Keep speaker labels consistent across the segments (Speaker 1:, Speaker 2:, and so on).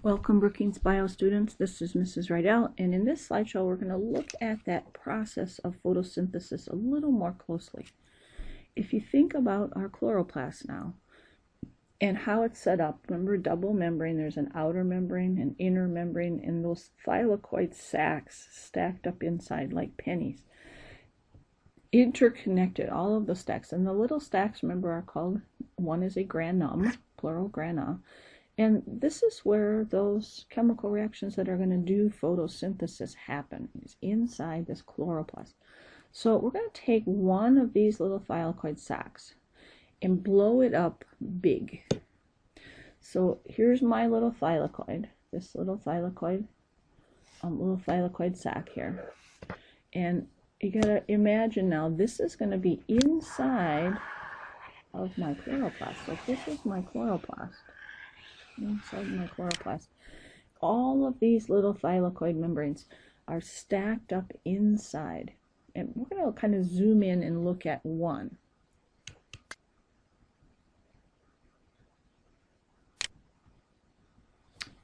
Speaker 1: Welcome Brookings Bio students, this is Mrs. Rydell, and in this slideshow we're going to look at that process of photosynthesis a little more closely. If you think about our chloroplast now and how it's set up, remember double membrane, there's an outer membrane, an inner membrane, and those thylakoid sacs stacked up inside like pennies. Interconnected, all of the stacks, and the little stacks, remember, are called, one is a granum, plural grana. And this is where those chemical reactions that are going to do photosynthesis happen, is inside this chloroplast. So we're going to take one of these little thylakoid sacs and blow it up big. So here's my little thylakoid, this little thylakoid sac here. And you got to imagine now this is going to be inside of my chloroplast. So this is my chloroplast. Inside my chloroplast, all of these little thylakoid membranes are stacked up inside, and we're going to kind of zoom in and look at one.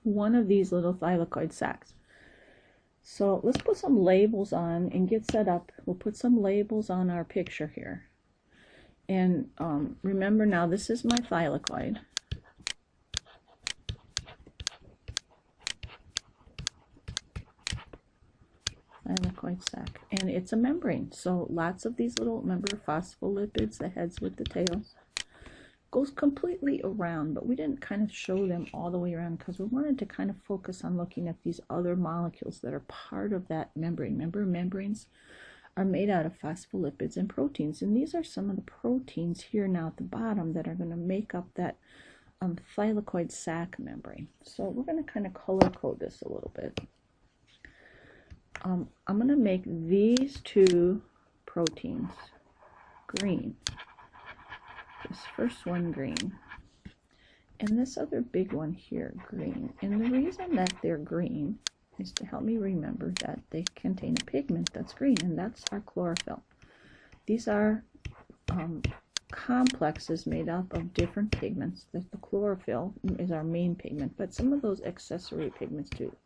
Speaker 1: One of these little thylakoid sacs. So let's put some labels on and get set up. We'll put some labels on our picture here, and remember now this is my thylakoid. Thylakoid sac, and it's a membrane, so lots of these little, remember, phospholipids, the heads with the tails, goes completely around, but we didn't kind of show them all the way around because we wanted to kind of focus on looking at these other molecules that are part of that membrane. Remember, membranes are made out of phospholipids and proteins, and these are some of the proteins here now at the bottom that are going to make up that thylakoid sac membrane. So we're going to kind of color code this a little bit. I'm going to make these two proteins green. This first one green, and this other big one here green. And the reason that they're green is to help me remember that they contain a pigment that's green, and that's our chlorophyll. These are complexes made up of different pigments. The chlorophyll is our main pigment, but some of those accessory pigments too.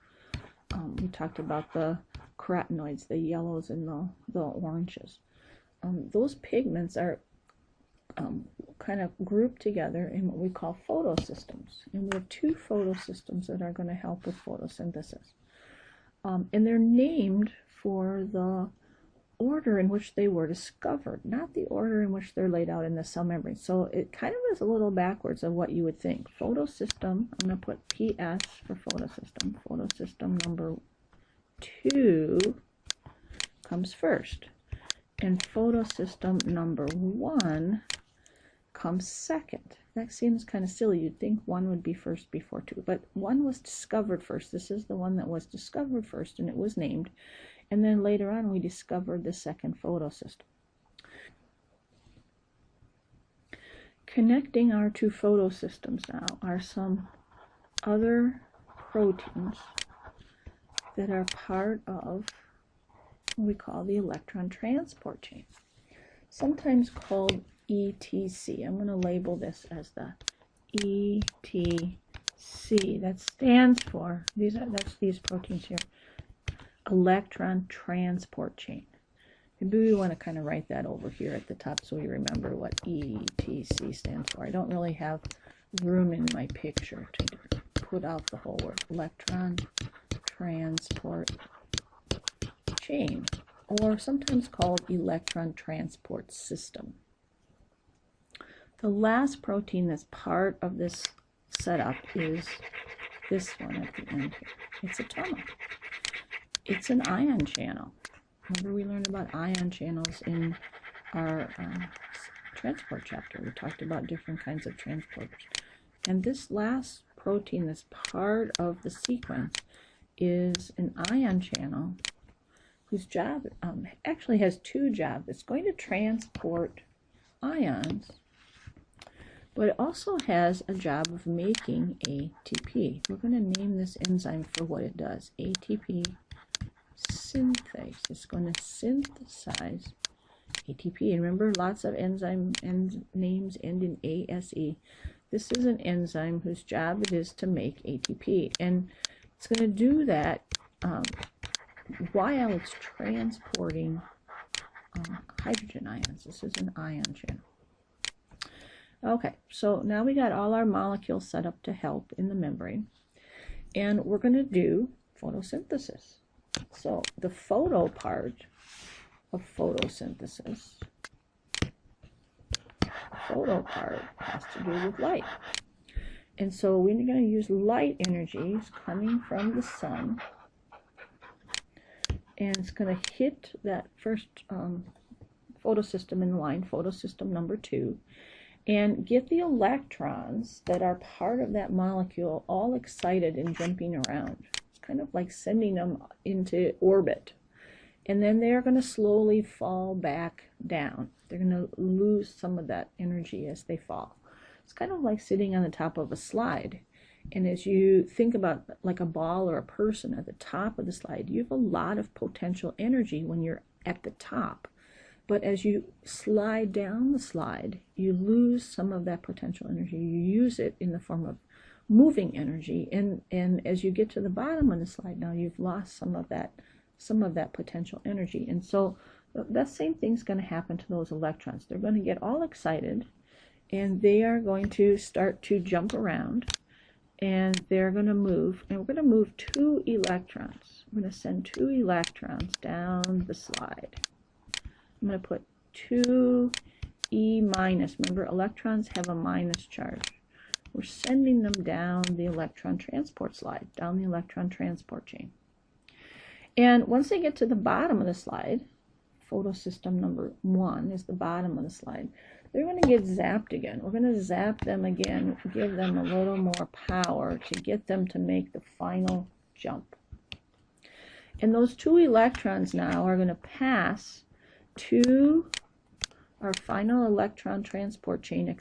Speaker 1: We talked about the carotenoids, the yellows and the oranges. Those pigments are kind of grouped together in what we call photosystems. And we have two photosystems that are going to help with photosynthesis. And they're named for the order in which they were discovered, not the order in which they're laid out in the cell membrane. So it kind of is a little backwards of what you would think. Photosystem, I'm going to put PS for photosystem. Photosystem number 2 comes first, and photosystem number 1 comes second. That seems kind of silly. You'd think 1 would be first before 2, but 1 was discovered first. This is the one that was discovered first, and it was named. And then later on, we discovered the second photosystem. Connecting our two photosystems now are some other proteins that are part of what we call the electron transport chain, sometimes called ETC. I'm going to label this as the ETC. That stands for, that's these proteins here, electron transport chain. Maybe we want to kind of write that over here at the top so we remember what ETC stands for. I don't really have room in my picture to put out the whole word. Electron transport chain, or sometimes called electron transport system. The last protein that's part of this setup is this one at the end here. It's a terminal. It's an ion channel. Remember, we learned about ion channels in our transport chapter. We talked about different kinds of transporters. And this last protein that's part of the sequence is an ion channel whose job actually has two jobs. It's going to transport ions, but it also has a job of making ATP. We're going to name this enzyme for what it does, ATP Synthase. It's going to synthesize ATP. And remember, lots of enzyme names end in ASE. This is an enzyme whose job it is to make ATP, and it's going to do that while it's transporting hydrogen ions. This is an ion channel. Okay, so now we got all our molecules set up to help in the membrane, and we're going to do photosynthesis. So the photo part of photosynthesis, has to do with light. And so we're going to use light energies coming from the sun, and it's going to hit that first photosystem in the line, photosystem number 2, and get the electrons that are part of that molecule all excited and jumping around. It's kind of like sending them into orbit. And then they're going to slowly fall back down. They're going to lose some of that energy as they fall. It's kind of like sitting on the top of a slide. And as you think about like a ball or a person at the top of the slide, you have a lot of potential energy when you're at the top. But as you slide down the slide, you lose some of that potential energy. You use it in the form of moving energy. And as you get to the bottom of the slide now, you've lost some of that potential energy. And so that same thing's going to happen to those electrons. They're going to get all excited, and they are going to start to jump around, and they're going to move. And we're going to move 2 electrons. I'm going to send 2 electrons down the slide. I'm going to put 2 E minus. Remember, electrons have a minus charge. We're sending them down the electron transport slide, down the electron transport chain. And once they get to the bottom of the slide, photosystem number 1 is the bottom of the slide, they're going to get zapped again. We're going to zap them again, give them a little more power to get them to make the final jump. And those 2 electrons now are going to pass to our final electron transport chain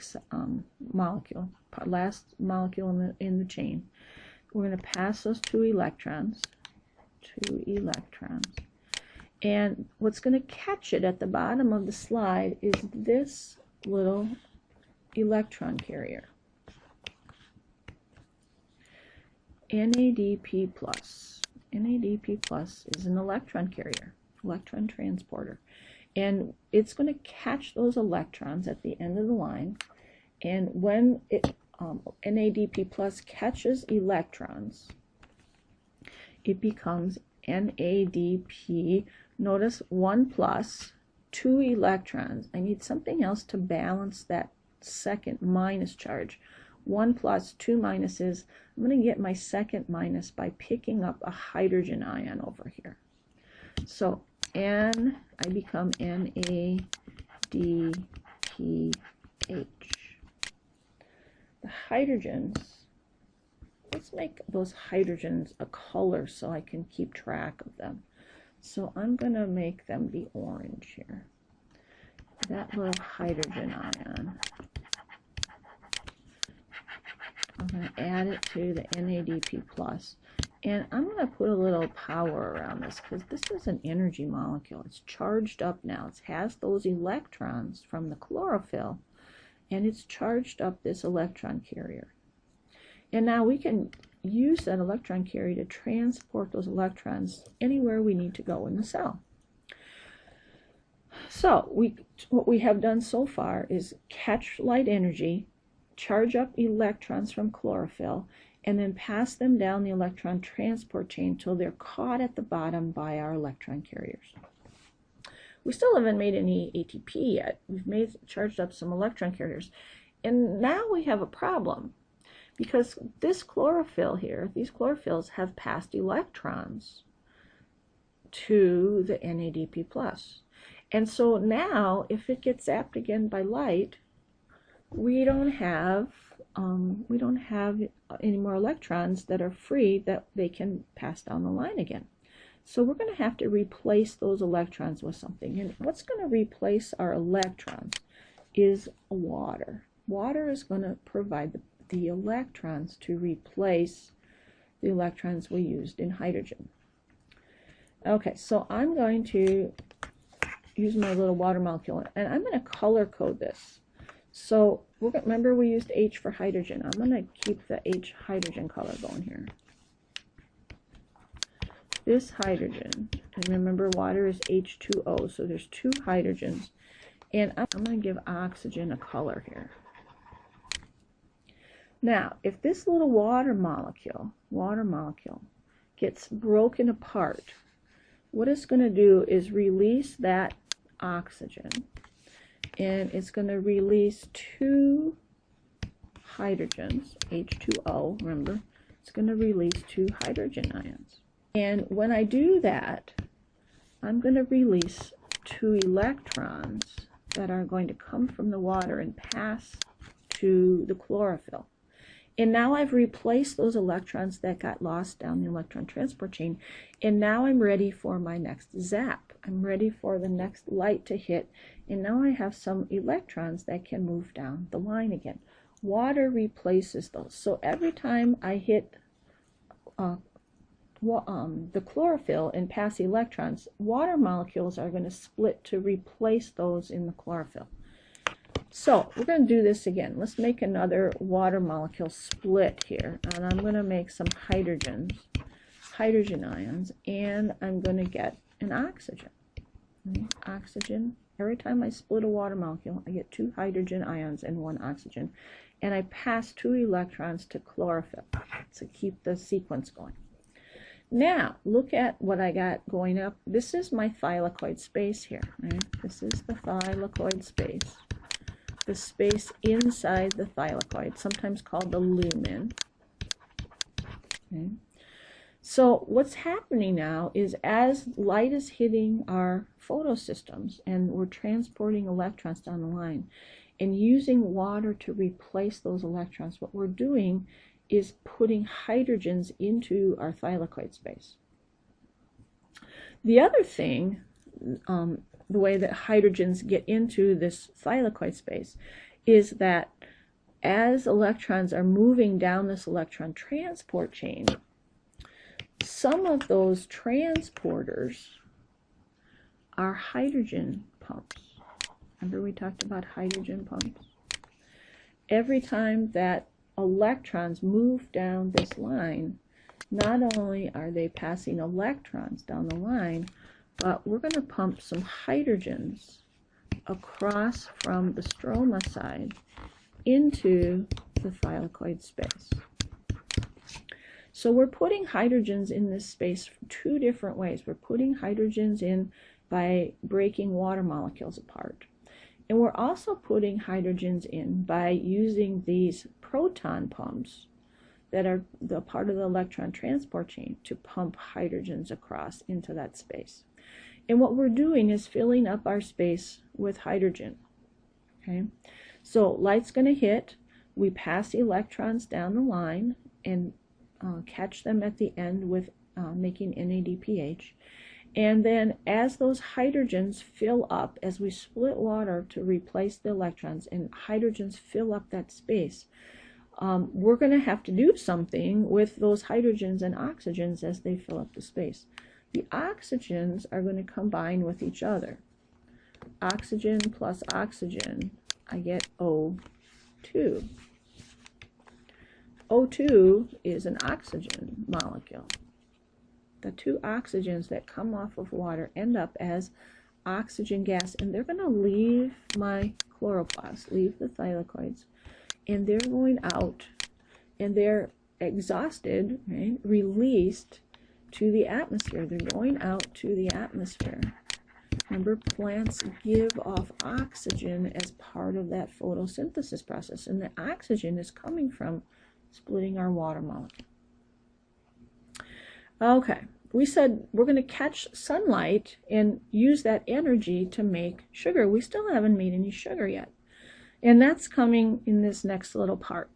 Speaker 1: molecule, last molecule in the chain. We're going to pass those 2 electrons. And what's going to catch it at the bottom of the slide is this little electron carrier, NADP+. NADP+ is an electron carrier, electron transporter. And it's going to catch those electrons at the end of the line. And when NADP+ catches electrons, it becomes NADP. Notice 1+, 2 electrons. I need something else to balance that second minus charge. 1+, 2 minuses. I'm going to get my second minus by picking up a hydrogen ion over here. So I become NADPH. The hydrogens, let's make those hydrogens a color so I can keep track of them. So I'm going to make them the orange here. That little hydrogen ion, I'm going to add it to the NADP+. And I'm going to put a little power around this because this is an energy molecule. It's charged up now. It has those electrons from the chlorophyll, and it's charged up this electron carrier. And now we can use that electron carrier to transport those electrons anywhere we need to go in the cell. So what we have done so far is catch light energy, charge up electrons from chlorophyll, and then pass them down the electron transport chain until they're caught at the bottom by our electron carriers. We still haven't made any ATP yet. We've charged up some electron carriers. And now we have a problem, because this chlorophyll here, these chlorophylls have passed electrons to the NADP+. And so now, if it gets zapped again by light, we don't have any more electrons that are free that they can pass down the line again. So we're going to have to replace those electrons with something. And what's going to replace our electrons is water. Water is going to provide the electrons to replace the electrons we used in hydrogen. Okay, so I'm going to use my little water molecule, and I'm going to color code this. So remember we used H for hydrogen. I'm going to keep the H hydrogen color going here. This hydrogen, and remember water is H2O, so there's 2 hydrogens. And I'm going to give oxygen a color here. Now, if this little water molecule gets broken apart, what it's going to do is release that oxygen. And it's going to release 2 hydrogens, H2O, remember? It's going to release 2 hydrogen ions. And when I do that, I'm going to release 2 electrons that are going to come from the water and pass to the chlorophyll. And now I've replaced those electrons that got lost down the electron transport chain, and now I'm ready for my next zap. I'm ready for the next light to hit, and now I have some electrons that can move down the line again. Water replaces those. So every time I hit the chlorophyll and pass electrons, water molecules are going to split to replace those in the chlorophyll. So we're going to do this again. Let's make another water molecule split here, and I'm going to make some hydrogen ions, and I'm going to get an oxygen. Oxygen. Every time I split a water molecule, I get 2 hydrogen ions and 1 oxygen, and I pass 2 electrons to chlorophyll to keep the sequence going. Now, look at what I got going up. This is my thylakoid space here. Right? This is the thylakoid space. The space inside the thylakoid, sometimes called the lumen. Okay. So what's happening now is as light is hitting our photosystems and we're transporting electrons down the line and using water to replace those electrons, what we're doing is putting hydrogens into our thylakoid space. The other thing, the way that hydrogens get into this thylakoid space is that as electrons are moving down this electron transport chain, some of those transporters are hydrogen pumps. Remember we talked about hydrogen pumps? Every time that electrons move down this line, not only are they passing electrons down the line, but we're going to pump some hydrogens across from the stroma side into the thylakoid space. So we're putting hydrogens in this space 2 different ways. We're putting hydrogens in by breaking water molecules apart. And we're also putting hydrogens in by using these proton pumps that are the part of the electron transport chain to pump hydrogens across into that space. And what we're doing is filling up our space with hydrogen. Okay, so light's going to hit, we pass electrons down the line and catch them at the end with making NADPH. And then as those hydrogens fill up, as we split water to replace the electrons and hydrogens fill up that space, we're going to have to do something with those hydrogens and oxygens as they fill up the space. The oxygens are going to combine with each other. Oxygen plus oxygen, I get O2. O2 is an oxygen molecule. The 2 oxygens that come off of water end up as oxygen gas, and they're going to leave my chloroplasts, leave the thylakoids, and they're going out, and they're exhausted, right, released to the atmosphere. They're going out to the atmosphere. Remember, plants give off oxygen as part of that photosynthesis process, and the oxygen is coming from splitting our water molecule. Okay, we said we're going to catch sunlight and use that energy to make sugar. We still haven't made any sugar yet, and that's coming in this next little part.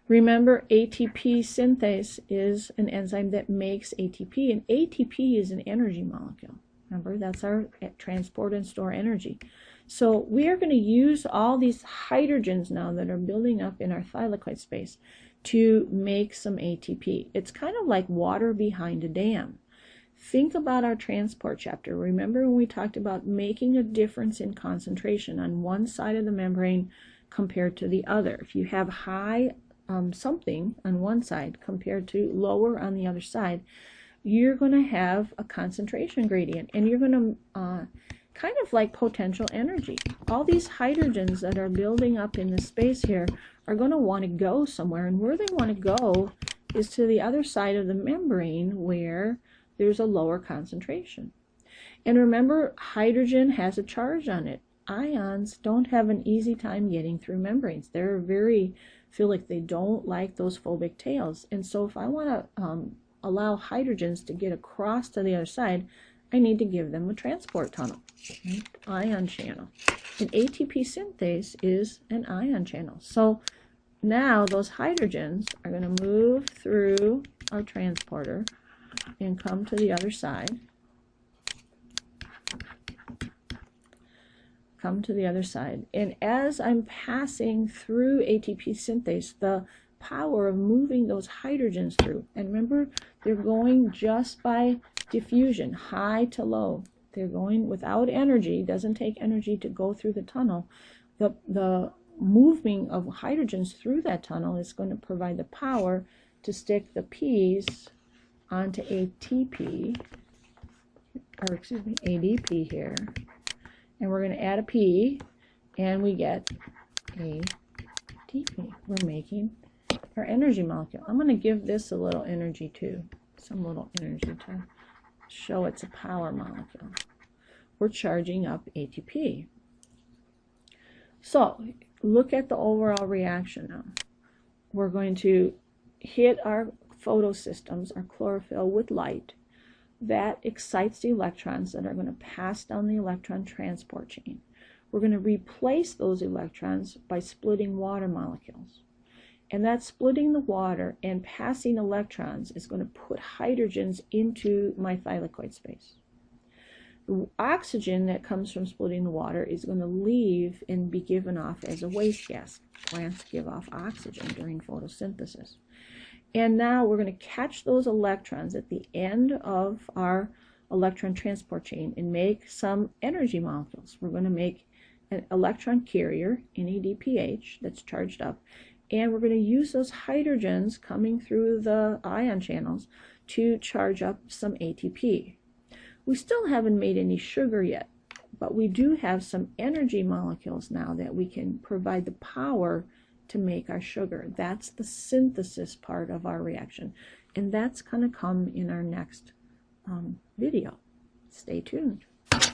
Speaker 1: Remember, ATP synthase is an enzyme that makes ATP, and ATP is an energy molecule. Remember, that's our transport and store energy. So we are going to use all these hydrogens now that are building up in our thylakoid space to make some ATP. It's kind of like water behind a dam. Think about our transport chapter. Remember when we talked about making a difference in concentration on one side of the membrane compared to the other. If you have high something on one side compared to lower on the other side, you're going to have a concentration gradient, and you're going to kind of like potential energy. All these hydrogens that are building up in the space here are going to want to go somewhere, and where they want to go is to the other side of the membrane where there's a lower concentration. And remember, hydrogen has a charge on it. Ions don't have an easy time getting through membranes. They're feel like they don't like those phobic tails. And so if I want to allow hydrogens to get across to the other side, I need to give them a transport tunnel, right? Ion channel. And ATP synthase is an ion channel. So now those hydrogens are going to move through our transporter and come to the other side. Come to the other side. And as I'm passing through ATP synthase, the power of moving those hydrogens through, and remember, they're going just by diffusion, high to low. They're going without energy. It doesn't take energy to go through the tunnel. The moving of hydrogens through that tunnel is going to provide the power to stick the P's onto ATP, or excuse me, ADP here. And we're going to add a P, and we get ATP. We're making our energy molecule. I'm going to give this a little energy too, some little energy to show it's a power molecule. We're charging up ATP. So look at the overall reaction now. We're going to hit our photosystems, our chlorophyll, with light. That excites the electrons that are going to pass down the electron transport chain. We're going to replace those electrons by splitting water molecules. And that splitting the water and passing electrons is going to put hydrogens into my thylakoid space. The oxygen that comes from splitting the water is going to leave and be given off as a waste gas. Plants give off oxygen during photosynthesis. And now we're going to catch those electrons at the end of our electron transport chain and make some energy molecules. We're going to make an electron carrier, NADPH, that's charged up, and we're going to use those hydrogens coming through the ion channels to charge up some ATP. We still haven't made any sugar yet, but we do have some energy molecules now that we can provide the power to make our sugar. That's the synthesis part of our reaction, and that's going to come in our next video. Stay tuned.